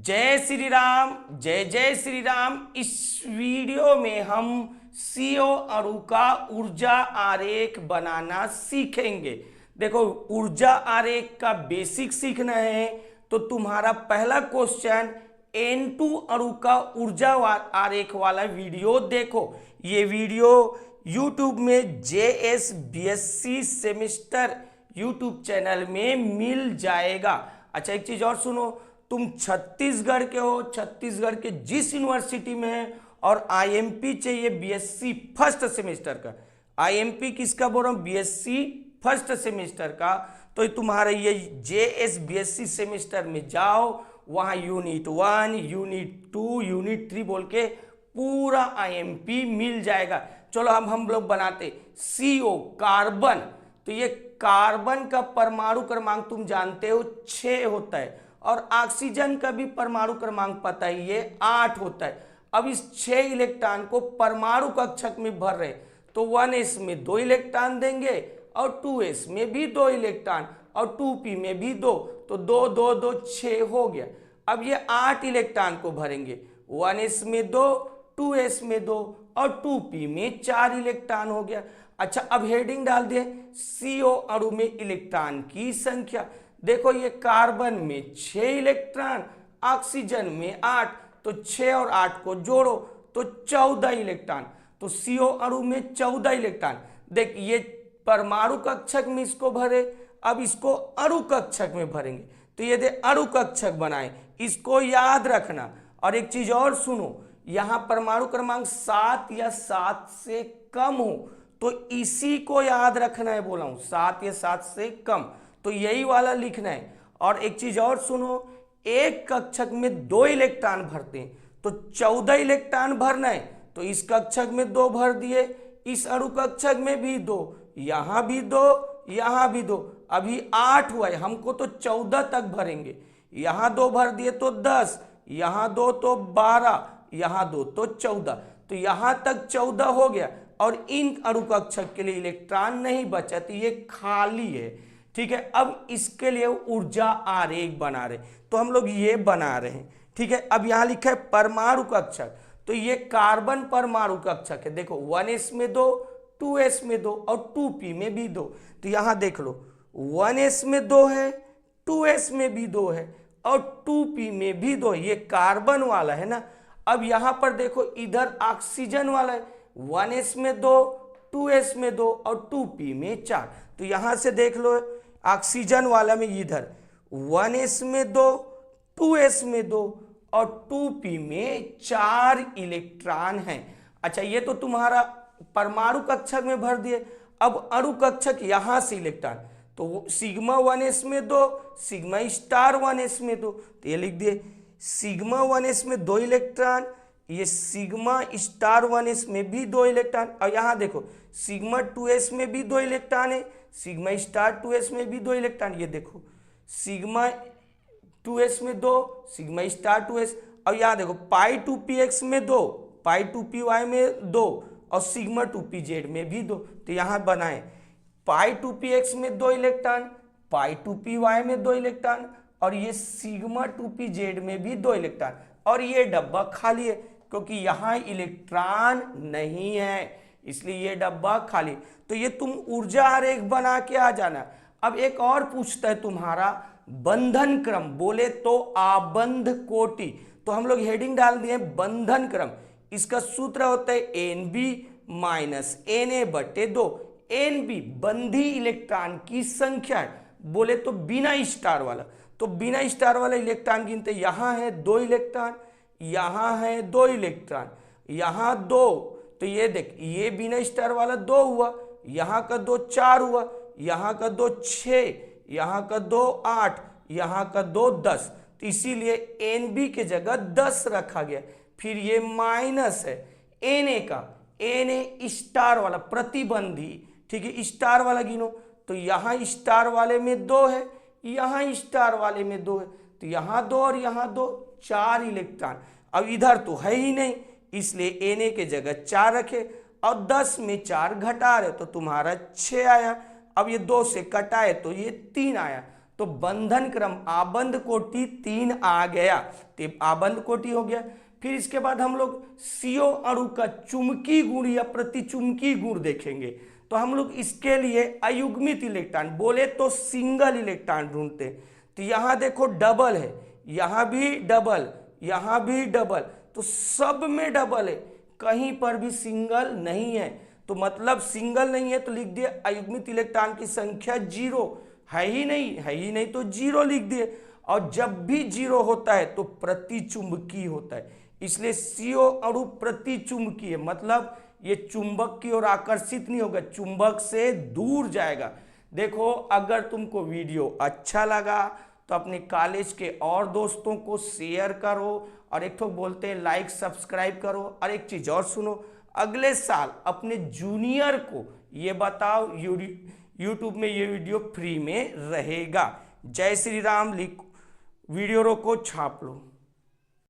जय श्री राम, जय जय श्री राम। इस वीडियो में हम सीओ अणु का ऊर्जा आरेख बनाना सीखेंगे। देखो, ऊर्जा आरेख का बेसिक सीखना है तो तुम्हारा पहला क्वेश्चन N2 अणु का ऊर्जा आरेख वाला वीडियो देखो। ये वीडियो YouTube में JSBSC सेमेस्टर YouTube चैनल में मिल जाएगा। अच्छा, एक चीज और सुनो, तुम छत्तीसगढ़ के हो, छत्तीसगढ़ के जिस यूनिवर्सिटी में है और आईएमपी चाहिए बीएससी फर्स्ट सेमेस्टर का, आईएमपी किसका बोल रहा हूं, बीएससी फर्स्ट सेमेस्टर का, तो तुम्हारा ये जेएसबीएससी सेमेस्टर में जाओ, वहां यूनिट 1, यूनिट 2, यूनिट 3 बोल के पूरा आईएमपी मिल जाएगा। चलो अब हम लोग बनाते सीओ कार्बन। तो ये कार्बन का परमाणु क्रमांक तुम जानते हो 6 होता है और ऑक्सीजन का भी परमाणु क्रमांक पता ही ये 8 होता है। अब इस 6 इलेक्ट्रॉन को परमाणु कक्षक में भर रहे तो 1s में 2 इलेक्ट्रॉन देंगे और 2s में भी 2 इलेक्ट्रॉन और 2p में भी 2, तो 2 2 2 6 हो गया। अब ये 8 इलेक्ट्रॉन को भरेंगे, 1s में 2, 2s में 2 और 2p में 4 इलेक्ट्रॉन हो गया। अच्छा, अब हेडिंग डाल दिए सीओ अणु में इलेक्ट्रॉन की संख्या। देखो, ये कार्बन में 6 इलेक्ट्रॉन, ऑक्सीजन में 8, तो 6 और 8 को जोड़ो तो 14 इलेक्ट्रॉन। तो सीओ अणु में 14 इलेक्ट्रॉन। देख, ये परमाणु कक्षक में इसको भरे, अब इसको अणु कक्षक में भरेंगे तो ये दे अणु कक्षक बनाए, इसको याद रखना। और एक चीज और सुनो, यहां परमाणु क्रमांक 7 या 7 से कम हो तो इसी को याद रखना है, बोला हूं 7 या 7 से कम, तो यही वाला लिखना है। और एक चीज और सुनो, एक कक्षक में 2 इलेक्ट्रॉन भरते हैं तो 14 इलेक्ट्रॉन भरना है, तो इस कक्षक में 2 भर दिए, इस अणु कक्षक में भी 2, यहां भी 2, यहां भी 2, अभी 8 हुआ है, हमको तो 14 तक भरेंगे। यहां 2 भर दिए तो 10, यहां 2 तो 12, यहां 2 तो 14, तो यहां तक 14 हो गया। और इन अणु कक्षक के लिए इलेक्ट्रॉन नहीं बचा, तो ये खाली है। ठीक है, अब इसके लिए ऊर्जा आरेख बना रहे, तो हम लोग ये बना रहे हैं। ठीक है, अब यहां लिखा है परमाणु कक्षक, तो ये कार्बन परमाणु कक्षक है। देखो, 1s में 2, 2s में 2 और 2p में भी 2, तो यहां देख लो 1s में 2 है, 2s में भी 2 है और 2p में भी 2, ये कार्बन वाला है ना। अब यहां पर देखो, इधर ऑक्सीजन वाला है, 1s में 2, 2s में 2 और 2p में 4, तो यहां से देख लो ऑक्सीजन वाला में इधर 1s में 2, 2s में 2 और 2p में 4 इलेक्ट्रॉन हैं। अच्छा, ये तो तुम्हारा परमाणु कक्षक में भर दिए। अब अणु कक्षक यहां से इलेक्ट्रॉन, तो सिग्मा 1s में 2, सिग्मा स्टार 1s में 2, तो ये लिख दिए सिग्मा 1s में 2 इलेक्ट्रॉन, ये सिग्मा स्टार 1s में भी 2 इलेक्ट्रॉन, और यहां देखो सिग्मा 2s में भी 2 इलेक्ट्रॉन है, सिग्मा स्टार 2s में भी 2 इलेक्ट्रॉन, ये देखो सिग्मा 2s में 2, सिग्मा स्टार 2s, और यहां देखो पाई 2px में 2, पाई 2py में 2 और सिग्मा 2pz में भी 2, तो यहां बनाए पाई 2px में 2 इलेक्ट्रॉन, पाई 2py में 2 इलेक्ट्रॉन और ये सिग्मा 2pz में भी 2 इलेक्ट्रॉन, और ये डब्बा खाली है क्योंकि यहां इलेक्ट्रॉन नहीं है, इसलिए ये डब्बा खाली। तो ये तुम ऊर्जा आरेख बना के आ जाना। अब एक और पूछता है तुम्हारा बंधन क्रम, बोले तो आबंध कोटि, तो हम लोग हेडिंग डाल दिए बंधन क्रम। इसका सूत्र होता है Nb माइनस Na/2। Nb बंधी इलेक्ट्रॉन की संख्या है, बोले तो बिना स्टार वाला, तो बिना स्टार वाला इलेक्ट्रॉन गिनते, यहां है 2 इलेक्ट्रॉन, यहां है 2 इलेक्ट्रॉन, यहां 2, तो ये देख ये बिना स्टार वाला 2 हुआ, यहां का 2 4 हुआ, यहां का 2 6, यहां का 2 8, यहां का 2 10, तो इसीलिए Nb के जगह 10 रखा गया। फिर ये माइनस है Na का, Na स्टार वाला प्रतिबंधी, ठीक है, स्टार वाला गिनो, तो यहां स्टार वाले में 2 है, यहां स्टार वाले में 2 है, तो यहां 2 और यहां 2, 4 इलेक्ट्रॉन। अब इधर तो है ही नहीं, इसलिए Na के जगह 4 रखे और 10 में 4 घटा रहे तो तुम्हारा 6 आया। अब ये 2 से कटाए तो ये 3 आया, तो बंधन क्रम आबंध कोटि 3 आ गया, तो आबंध कोटि हो गया। फिर इसके बाद हम लोग CO अणु का चुंबकीय गुण या प्रतिचुंबकीय गुण देखेंगे। तो हम लोग इसके लिए अयुग्मित इलेक्ट्रॉन, बोले तो सिंगल इलेक्ट्रॉन ढूंढते हैं। तो यहाँ देखो डबल है, यहाँ भी डबल, यहाँ भी डबल, तो सब में डबल है, कहीं पर भी सिंगल नहीं है। तो मतलब सिंगल नहीं है तो लिख दिए अयुग्मित इलेक्ट्रॉन की संख्या 0, है ही नहीं तो 0 लिख दिए। और जब भी 0 होता है तो प्रतिचुंबकीय होता है, इसलिए CO अणु प्रतिचुंबकीय, मतलब ये चुंबक की ओर आकर्षित नहीं होगा, चुंबक से दूर जाएगा। देखो अगर तुमको वीडियो अच्छा लगा तो अपने कॉलेज के और दोस्तों को शेयर करो, और एक तो बोलते हैं लाइक सब्सक्राइब करो। और एक चीज और सुनो, अगले साल अपने जूनियर को ये बताओ यूट्यूब में ये वीडियो फ्री में रहेगा। जय श्री राम लिख, वीडियो रोको छाप लो।